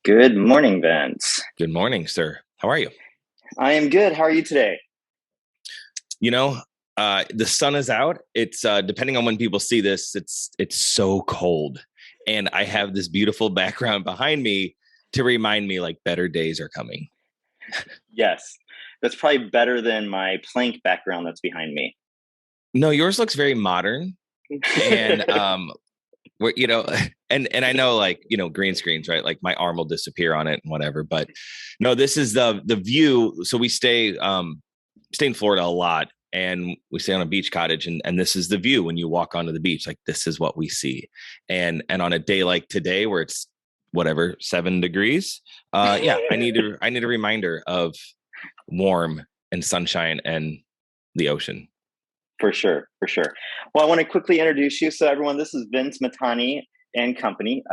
Good morning, Vince. Good morning, sir. How are you? I am good. How are you today? You know, the sun is out. It's depending on when people see this, it's so cold, and I have this beautiful background behind me to remind me like better days are coming. Yes, that's probably better than my plank background that's behind me. No, yours looks very modern, and where and I know like green screens, right? Like my arm will disappear on it and whatever. But no, this is the view. So we stay in Florida a lot, and we stay on a beach cottage, and this is the view when you walk onto the beach. Like this is what we see, and on a day like today where it's whatever 7 degrees, yeah, I need a reminder of warm and sunshine and the ocean. For sure, for sure. Well, I want to quickly introduce you. So, everyone, this is Vince Mahtani and Company.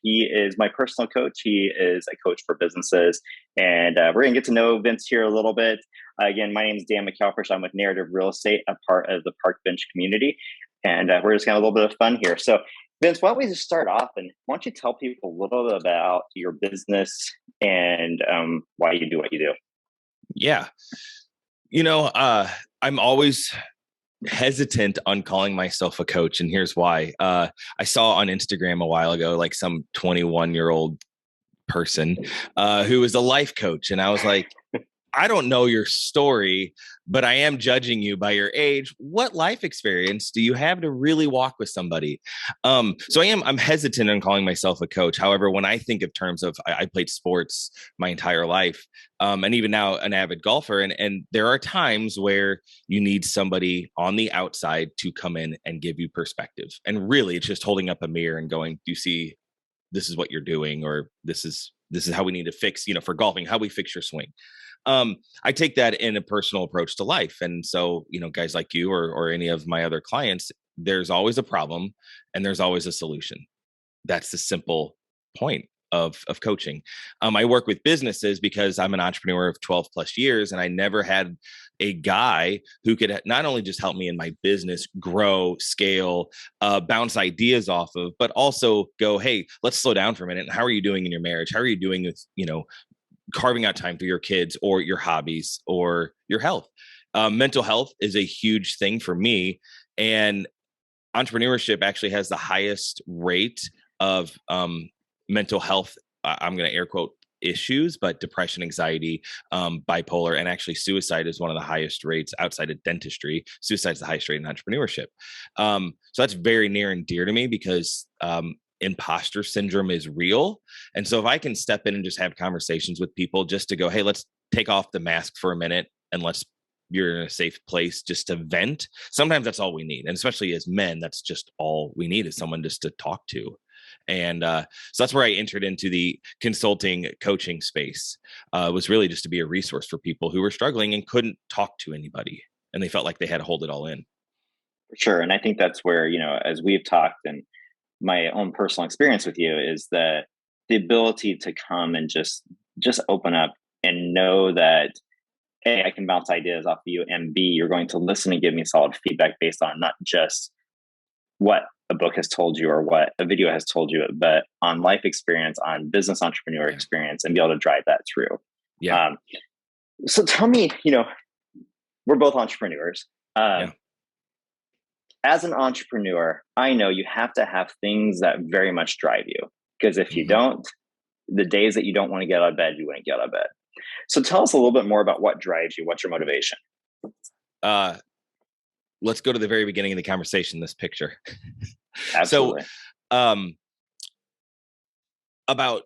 He is my personal coach. He is a coach for businesses, and we're going to get to know Vince here a little bit. Again, my name is Dan McAlfish. I'm with Narrative Real Estate, a part of the Park Bench community, and we're just going to have a little bit of fun here. So, Vince, why don't we just start off, and why don't you tell people a little bit about your business and why you do what you do? Yeah, I'm always hesitant on calling myself a coach, and here's why. I saw on Instagram a while ago like some 21-year-old person who was a life coach, and I was like, I don't know your story, but I am judging you by your age. What life experience do you have to really walk with somebody? So I'm hesitant on calling myself a coach. However, when I think of terms of I played sports my entire life, and even now an avid golfer, and there are times where you need somebody on the outside to come in and give you perspective. And really, it's just holding up a mirror and going, "Do you see this is what you're doing, or this is how we need to fix, for golfing, how we fix your swing." I take that in a personal approach to life. And so, guys like you or any of my other clients, there's always a problem and there's always a solution. That's the simple point of coaching. I work with businesses because I'm an entrepreneur of 12 plus years, and I never had a guy who could not only just help me in my business grow, scale, bounce ideas off of, but also go, hey, let's slow down for a minute. How are you doing in your marriage? How are you doing with, carving out time for your kids or your hobbies or your health? Mental health is a huge thing for me. And entrepreneurship actually has the highest rate of mental health. I'm going to air quote issues, but depression, anxiety, bipolar, and actually suicide is one of the highest rates outside of dentistry. Suicide is the highest rate in entrepreneurship. So that's very near and dear to me because imposter syndrome is real. And so if I can step in and just have conversations with people just to go, hey, let's take off the mask for a minute and you're in a safe place just to vent. Sometimes that's all we need. And especially as men, that's just all we need is someone just to talk to. And so that's where I entered into the consulting coaching space. Was really just to be a resource for people who were struggling and couldn't talk to anybody. And they felt like they had to hold it all in. For sure. And I think that's where, as we've talked and my own personal experience with you is that the ability to come and just open up and know that A, I can bounce ideas off of you, and B, you're going to listen and give me solid feedback based on not just what a book has told you or what a video has told you, but on life experience, on business entrepreneur Yeah. experience, and be able to drive that through. Yeah. Um, so tell me, we're both entrepreneurs. Yeah. As an entrepreneur, I know you have to have things that very much drive you. Because if you Mm-hmm. don't, the days that you don't want to get out of bed, you wouldn't get out of bed. So tell us a little bit more about what drives you. What's your motivation? Uh, let's go to the very beginning of the conversation, this picture. So, Absolutely. um, about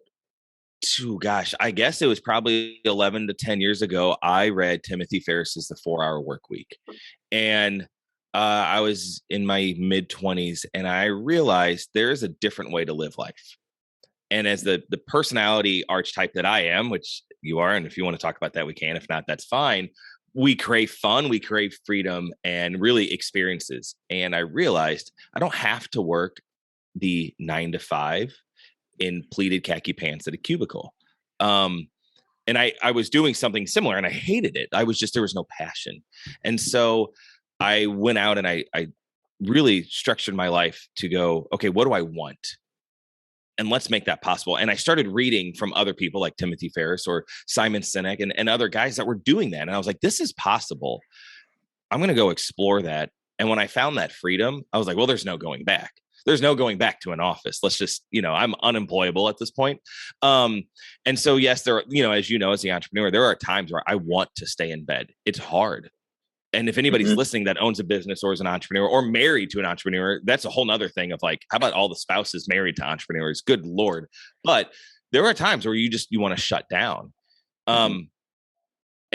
gosh, I guess it was probably 11 to 10 years ago, I read Timothy Ferriss's The 4 Hour Work Week. And I was in my mid 20s and I realized there is a different way to live life. And as the personality archetype that I am, which you are, and if you want to talk about that, we can. If not, that's fine. We crave fun, we crave freedom, and really experiences. And I realized I don't have to work the 9 to 5 in pleated khaki pants at a cubicle. Um, and I was doing something similar and I hated it. There was no passion. And so I went out and I really structured my life to go, okay, what do I want? and let's make that possible. And I started reading from other people like Timothy Ferriss or Simon Sinek and other guys that were doing that. And I was like, this is possible. I'm going to go explore that. And when I found that freedom, I was like, well, there's no going back. There's no going back to an office. Let's just, I'm unemployable at this point. And so, yes, there, as you know, as the entrepreneur, there are times where I want to stay in bed. It's hard. And if anybody's listening that owns a business or is an entrepreneur or married to an entrepreneur, that's a whole nother thing of like, how about all the spouses married to entrepreneurs? Good Lord. But there are times where you want to shut down. And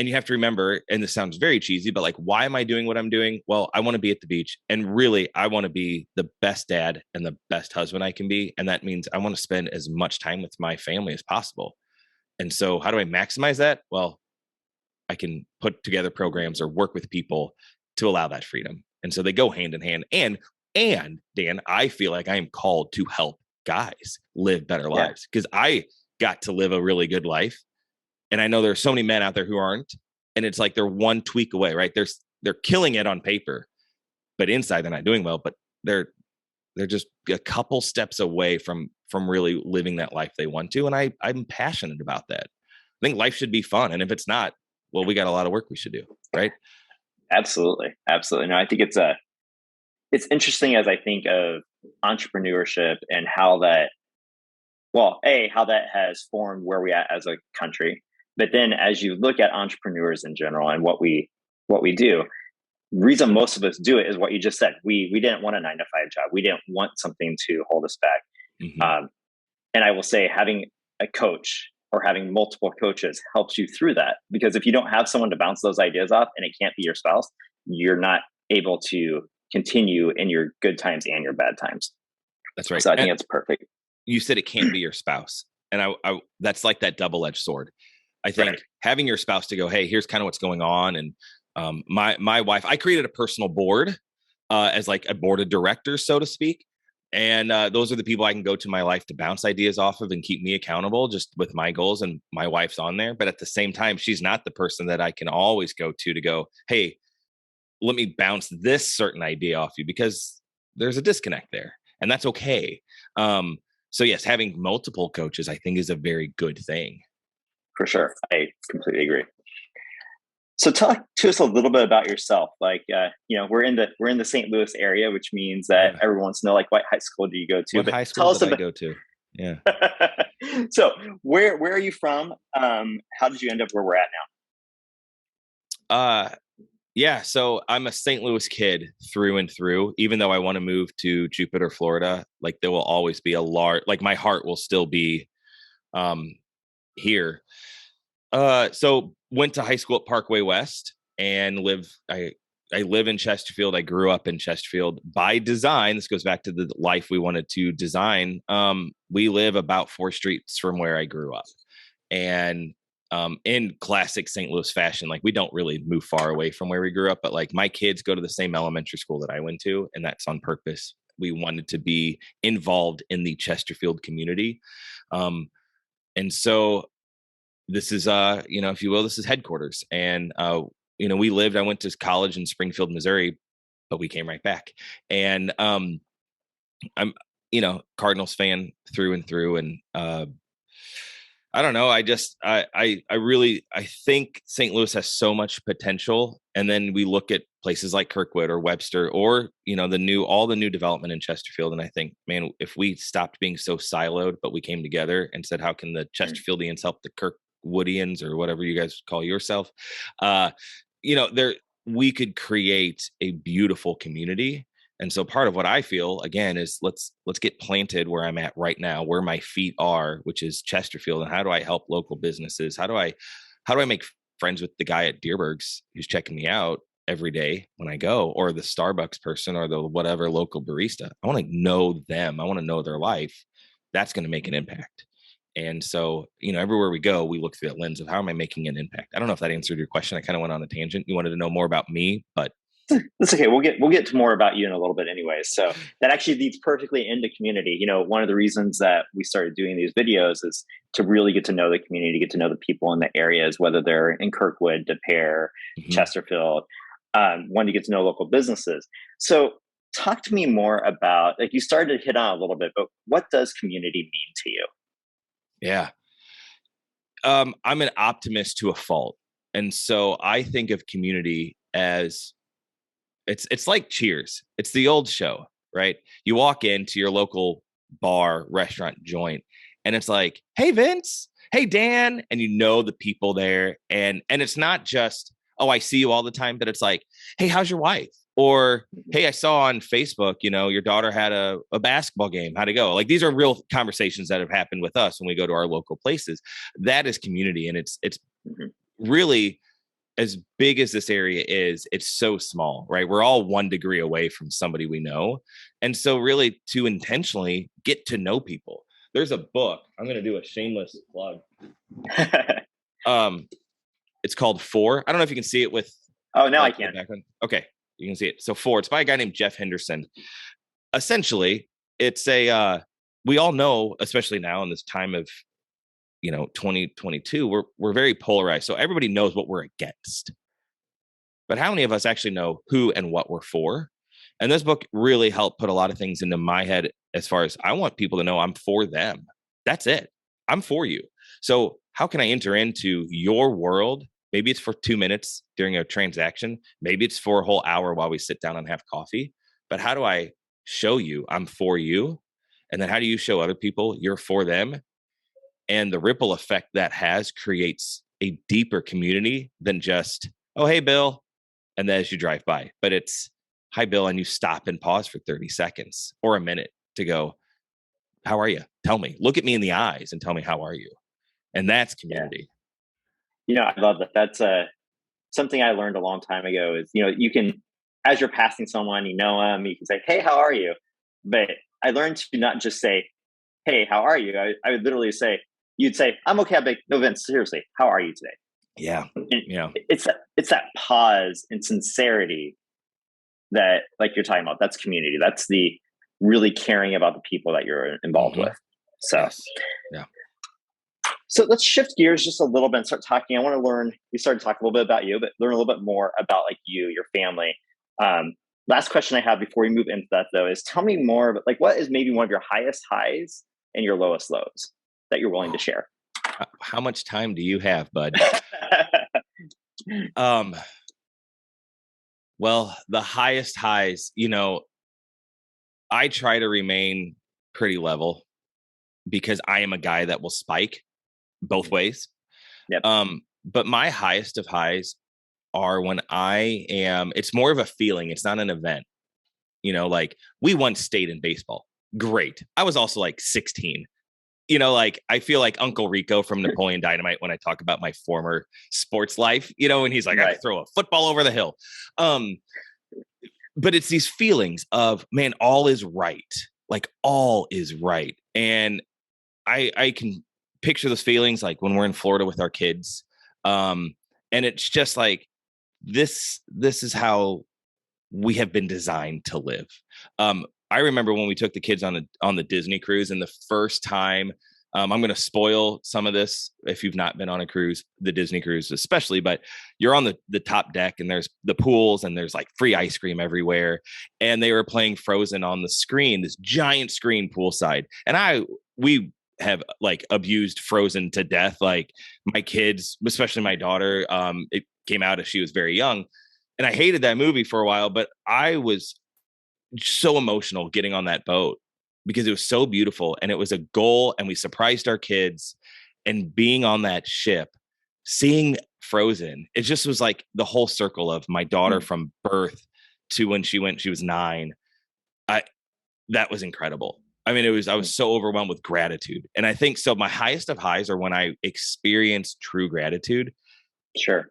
you have to remember, and this sounds very cheesy, but like, why am I doing what I'm doing? Well, I want to be at the beach. And really, I want to be the best dad and the best husband I can be. And that means I want to spend as much time with my family as possible. And so how do I maximize that? Well, I can put together programs or work with people to allow that freedom. And so they go hand in hand. And Dan, I feel like I am called to help guys live better lives because I got to live a really good life. And I know there's so many men out there who aren't, and it's like they're one tweak away, right? They're killing it on paper, but inside they're not doing well, but they're just a couple steps away from really living that life they want to. And I'm passionate about that. I think life should be fun. And if it's not, well, we got a lot of work we should do, right? Absolutely. Absolutely. No, I think it's interesting as I think of entrepreneurship and how that has formed where we at as a country. But then as you look at entrepreneurs in general and what we do, the reason most of us do it is what you just said. We didn't want a 9-to-5 job. We didn't want something to hold us back. And I will say having a coach or having multiple coaches helps you through that. Because if you don't have someone to bounce those ideas off and it can't be your spouse, you're not able to continue in your good times and your bad times. That's right. So I think it's perfect. You said it can't be your spouse. And I that's like that double-edged sword. I think having your spouse to go, hey, here's kind of what's going on. And my wife, I created a personal board as like a board of directors, so to speak. And those are the people I can go to my life to bounce ideas off of and keep me accountable just with my goals. And my wife's on there. But at the same time, she's not the person that I can always go to go, hey, let me bounce this certain idea off you, because there's a disconnect there. And that's okay. So yes, having multiple coaches, I think, is a very good thing. For sure. I completely agree. So talk to us a little bit about yourself. Like, we're in the St. Louis area, which means that everyone wants to know, like, what high school do you go to? What high school did I go to? Yeah. So where are you from? How did you end up where we're at now? Yeah. So I'm a St. Louis kid through and through, even though I want to move to Jupiter, Florida. Like, there will always be like my heart will still be here. So went to high school at Parkway West and I live in Chesterfield. I grew up in Chesterfield by design. This goes back to the life we wanted to design. We live about 4 streets from where I grew up, and in classic St. Louis fashion, like, we don't really move far away from where we grew up, but like, my kids go to the same elementary school that I went to, and that's on purpose. We wanted to be involved in the Chesterfield community. And so this is, if you will, this is headquarters. And, I went to college in Springfield, Missouri, but we came right back. And I'm, Cardinals fan through and through. And I don't know. I think St. Louis has so much potential. And then we look at places like Kirkwood or Webster or, all the new development in Chesterfield. And I think, man, if we stopped being so siloed, but we came together and said, how can the Chesterfieldians help the Kirkwoodians or whatever you guys call yourself? We could create a beautiful community. And so part of what I feel, again, is let's get planted where I'm at right now, where my feet are, which is Chesterfield. And how do I help local businesses? How do I make friends with the guy at Deerberg's who's checking me out every day when I go, or the Starbucks person, or the whatever local barista? I want to know them. I want to know their life. That's going to make an impact. And so, everywhere we go, we look through that lens of how am I making an impact? I don't know if that answered your question. I kind of went on a tangent. You wanted to know more about me, but that's okay. We'll get to more about you in a little bit anyway. So that actually leads perfectly into community. One of the reasons that we started doing these videos is to really get to know the community, get to know the people in the areas, whether they're in Kirkwood, DePere, Chesterfield, want to get to know local businesses. So talk to me more about, like, you started to hit on a little bit, but what does community mean to you? Yeah. I'm an optimist to a fault. And so I think of community as it's like Cheers. It's the old show, right? You walk into your local bar, restaurant, joint, and it's like, "Hey Vince, hey Dan," and you know the people there, and it's not just, "Oh, I see you all the time," but it's like, "Hey, how's your wife?" Or, "Hey, I saw on Facebook, your daughter had a basketball game. How'd it go?" Like these are real conversations that have happened with us when we go to our local places. That is community, and it's Mhm. really, as big as this area is, it's so small, right? We're all 1 degree away from somebody we know. And so really to intentionally get to know people. There's a book, I'm going to do a shameless plug. Um, it's called Four. I don't know if you can see it with Oh, now I the can. background. Okay, you can see it. So Four, it's by a guy named Jeff Henderson. Essentially, it's we all know, especially now in this time of 2022, we're very polarized. So everybody knows what we're against. But how many of us actually know who and what we're for? And this book really helped put a lot of things into my head as far as I want people to know I'm for them. That's it. I'm for you. So how can I enter into your world? Maybe it's for 2 minutes during a transaction. Maybe it's for a whole hour while we sit down and have coffee. But how do I show you I'm for you? And then how do you show other people you're for them? And the ripple effect that has creates a deeper community than just, "Oh, hey, Bill," and then as you drive by. But it's, "Hi, Bill," and you stop and pause for 30 seconds or a minute to go, "How are you? Tell me. Look at me in the eyes and tell me, how are you?" And that's Yeah. community. I love that. That's something I learned a long time ago is, you can, as you're passing someone, you can say, "Hey, how are you?" But I learned to not just say, "Hey, how are you?" I would literally say, you'd say, "I'm okay." I'd be like, "No, Vince, seriously, how are you today?" Yeah. And Yeah. it's that pause and sincerity that, like you're talking about, that's community. That's the really caring about the people that you're involved Mm-hmm. with. So, Yes. Yeah. so let's shift gears just a little bit and start talking. I want to learn. We started to talk a little bit about you, but learn a little bit more about, like, you, your family. Um, Last question I have before we move into that, though, is tell me more about, like, what is maybe one of your highest highs and your lowest lows that you're willing to share. How much time do you have, bud? Um, well, the highest highs, I try to remain pretty level because I am a guy that will spike both ways. Yep. But my highest of highs are when it's more of a feeling. It's not an event. Like we once stayed in baseball. Great. I was also like 16. Like I feel like Uncle Rico from Napoleon Dynamite when I talk about my former sports life, and he's like, "I Right. could throw a football over the hill." But it's these feelings of, man, all is right. Like all is right. And I can picture those feelings like when we're in Florida with our kids. And it's just like this is how we have been designed to live. I remember when we took the kids on the Disney cruise, and the first time, I'm going to spoil some of this if you've not been on a cruise, the Disney cruise especially, but you're on the top deck and there's the pools and there's like free ice cream everywhere. And they were playing Frozen on the screen, this giant screen poolside. And we have like abused Frozen to death. Like my kids, especially my daughter, it came out as she was very young. And I hated that movie for a while, but I was so emotional getting on that boat because it was so beautiful and it was a goal and we surprised our kids, and being on that ship, seeing Frozen, it just was like the whole circle of my daughter from birth to when she was 9. That was incredible. I mean, I was so overwhelmed with gratitude. And I think so my highest of highs are when I experience true gratitude. Sure.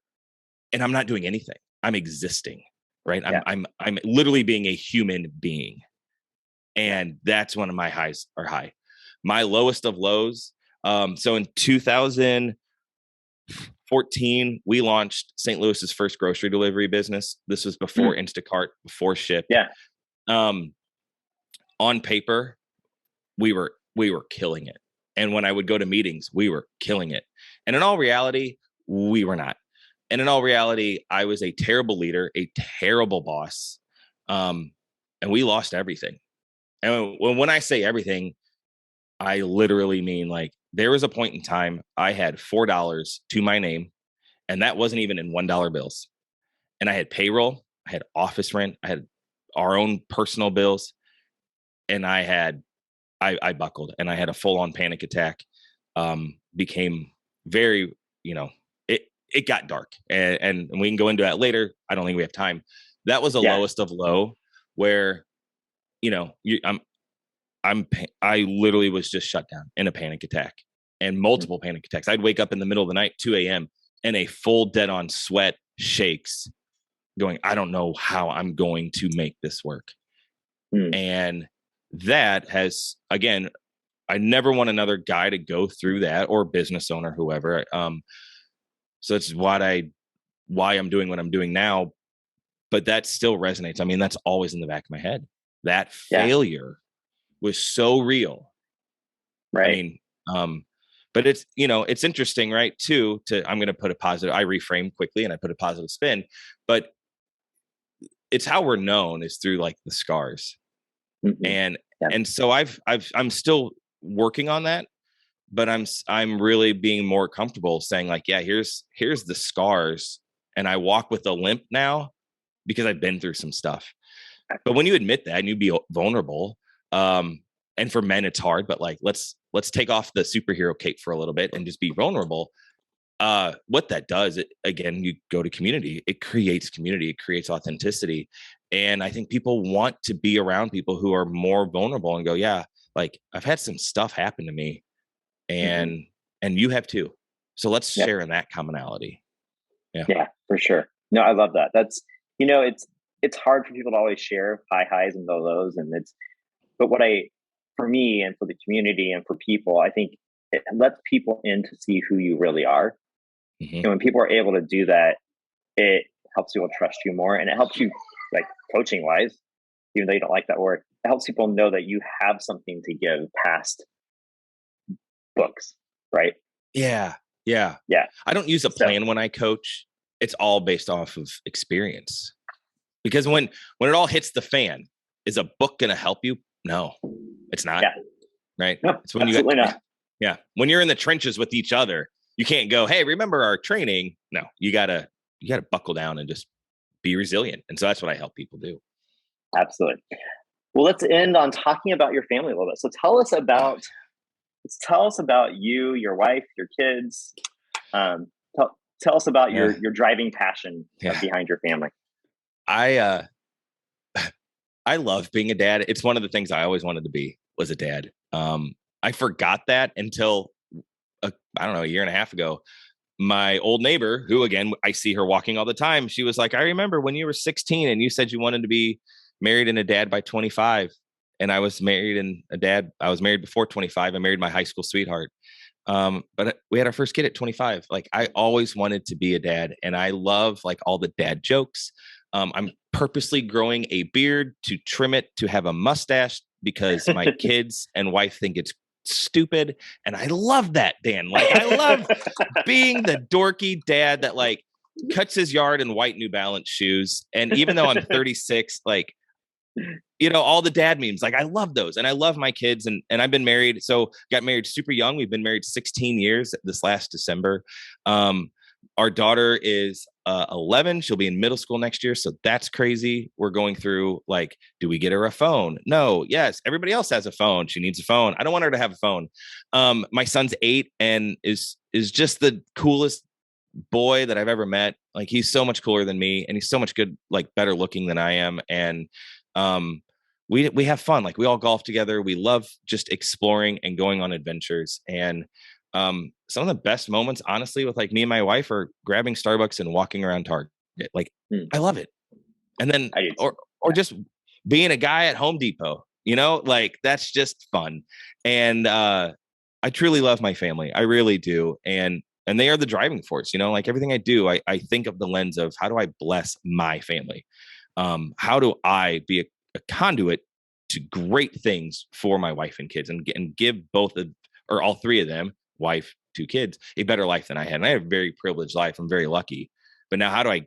And I'm not doing anything. I'm existing, right? Yeah. I'm literally being a human being. And that's one of my highs are high. My lowest of lows. So in 2014, we launched St. Louis's first grocery delivery business. This was before Instacart, before Ship. Yeah. On paper, we were killing it. And when I would go to meetings, we were killing it. And in all reality, we were not. And in all reality, I was a terrible leader, a terrible boss. and we lost everything. And when I say everything, I literally mean like there was a point in time I had $4 to my name, and that wasn't even in $1 bills. And I had payroll, I had office rent, I had our own personal bills, and I buckled and I had a full on panic attack. Became very, it got dark, and we can go into that later. I don't think we have time. That was the Yeah. lowest of low, where I literally was just shut down in a panic attack and multiple panic attacks. I'd wake up in the middle of the night, 2 a.m., and a full dead on sweat, shakes, going, I don't know how I'm going to make this work. Mm. And that has, again, I never want another guy to go through that, or business owner, whoever. So it's why I'm doing what I'm doing now. But that still resonates. I mean, that's always in the back of my head. That failure was so real. Right. I mean, but it's interesting, right? Too, I'm going to put a positive, I reframe quickly and I put a positive spin, but it's how we're known is through like the scars. Mm-hmm. And so I'm still working on that, but I'm really being more comfortable saying like, yeah, here's the scars, and I walk with a limp now because I've been through some stuff. But when you admit that and you be vulnerable, and for men it's hard, but like let's take off the superhero cape for a little bit and just be vulnerable. What that does, again, you go to community, it creates community, it creates authenticity. And I think people want to be around people who are more vulnerable and go, yeah, like I've had some stuff happen to me, and you have too. So let's share in that commonality. Yeah, for sure. No, I love that. That's, it's hard for people to always share high highs and low lows. But for me and for the community and for people, I think it lets people in to see who you really are. And when people are able to do that, it helps people trust you more, and it helps you, like, coaching wise, even though you don't like that word, it helps people know that you have something to give past books, right? Yeah. I don't use a plan when I coach. It's all based off of experience. Because when it all hits the fan, is a book going to help you? No, it's not. Yeah. Right? No, it's when absolutely not. Yeah. When you're in the trenches with each other, you can't go, hey, remember our training? No, you gotta buckle down and just be resilient. And so that's what I help people do. Absolutely. Well, let's end on talking about your family a little bit. So tell us about you, your wife, your kids. Tell us about your driving passion behind your family. I love being a dad. It's one of the things I always wanted to be, was a dad. I forgot that until I don't know, a year and a half ago. My old neighbor, who, again, I see her walking all the time, she was like, I remember when you were 16 and you said you wanted to be married and a dad by 25. And I was married and a dad. I was married before 25. I married my high school sweetheart. But we had our first kid at 25. Like, I always wanted to be a dad, and I love like all the dad jokes. I'm purposely growing a beard to trim it to have a mustache because my kids and wife think it's stupid, and I love that, Dan. Like, I love being the dorky dad that like cuts his yard in white New Balance shoes. And even though I'm 36, like, all the dad memes, like, I love those, and I love my kids, and I've been married. So got married super young. We've been married 16 years this last December. Our daughter is 11. She'll be in middle school next year. So that's crazy. We're going through, like, do we get her a phone? No. Yes. Everybody else has a phone. She needs a phone. I don't want her to have a phone. My son's 8 and is just the coolest boy that I've ever met. Like, he's so much cooler than me, and he's so much better looking than I am. And we have fun. Like, we all golf together. We love just exploring and going on adventures. And some of the best moments, honestly, with like me and my wife, are grabbing Starbucks and walking around Target. Like, I love it. And then, or just being a guy at Home Depot, like, that's just fun. And I truly love my family. I really do. And they are the driving force, like everything I do, I think of the lens of, how do I bless my family? How do I be a conduit to great things for my wife and kids, and give all three of them, wife, 2 kids, a better life than I had. And I have a very privileged life. I'm very lucky. But now, how do I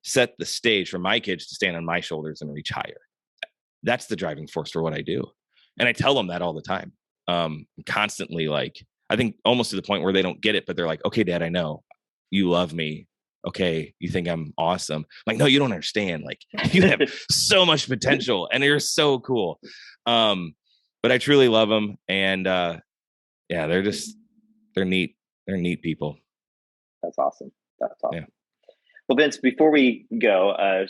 set the stage for my kids to stand on my shoulders and reach higher? that's the driving force for what I do. And I tell them that all the time. Constantly, like, I think almost to the point where they don't get it, but they're like, okay, Dad, I know you love me. Okay, you think I'm awesome. I'm like, no, you don't understand. Like, you have so much potential and you're so cool. But I truly love them. And yeah, they're neat. They're neat people. That's awesome. That's awesome. Yeah. Well, Vince, before we go, I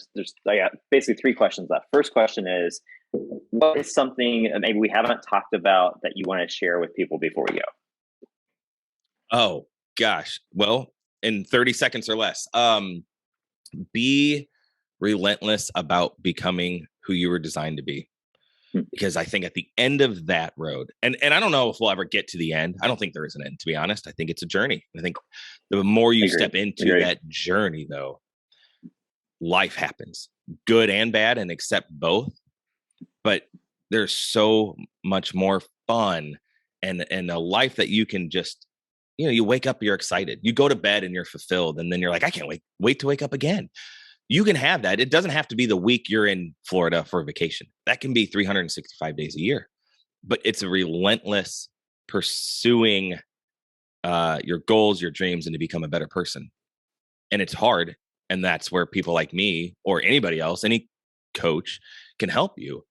got basically three questions left. First question is, what is something maybe we haven't talked about that you want to share with people before we go? Oh gosh. Well, in 30 seconds or less, be relentless about becoming who you were designed to be. Because I think at the end of that road, and I don't know if we'll ever get to the end. I don't think there is an end, to be honest. I think it's a journey. I think the more you step into that journey, though, life happens, good and bad, and accept both. But there's so much more fun and a life that you can just, you wake up, you're excited. You go to bed and you're fulfilled, and then you're like, I can't wait to wake up again. You can have that. It doesn't have to be the week you're in Florida for a vacation. That can be 365 days a year. But it's a relentless pursuing your goals, your dreams, and to become a better person. And it's hard. And that's where people like me or anybody else, any coach, can help you.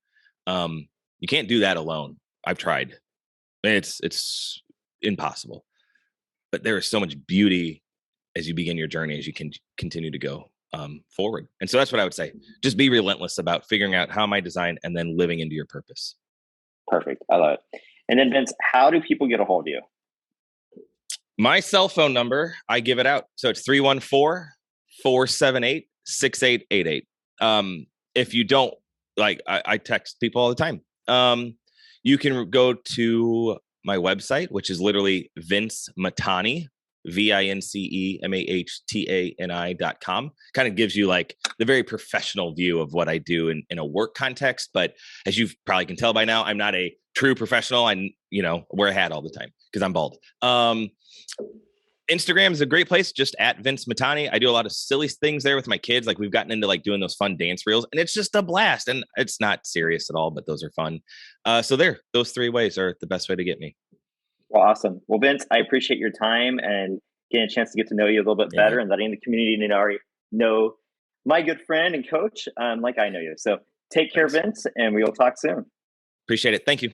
You can't do that alone. I've tried. It's impossible. But there is so much beauty as you begin your journey, as you can continue to go forward. And so that's what I would say. Just be relentless about figuring out how am I designed and then living into your purpose. Perfect. I love it. And then Vince, how do people get a hold of you? My cell phone number, I give it out. So it's 314-478-6888. If you don't, like, I text people all the time. You can go to my website, which is literally Vince Mahtani, VinceMahtani.com. Kind of gives you like the very professional view of what I do in a work context. But as you probably can tell by now, I'm not a true professional. I wear a hat all the time because I'm bald. Instagram is a great place, just at Vince Mahtani. I do a lot of silly things there with my kids. Like, we've gotten into like doing those fun dance reels, and it's just a blast. And it's not serious at all, but those are fun. So those three ways are the best way to get me. Well, awesome. Well, Vince, I appreciate your time and getting a chance to get to know you a little bit better, and letting the community know my good friend and coach like I know you. So take care, Vince, and we will talk soon. Appreciate it. Thank you.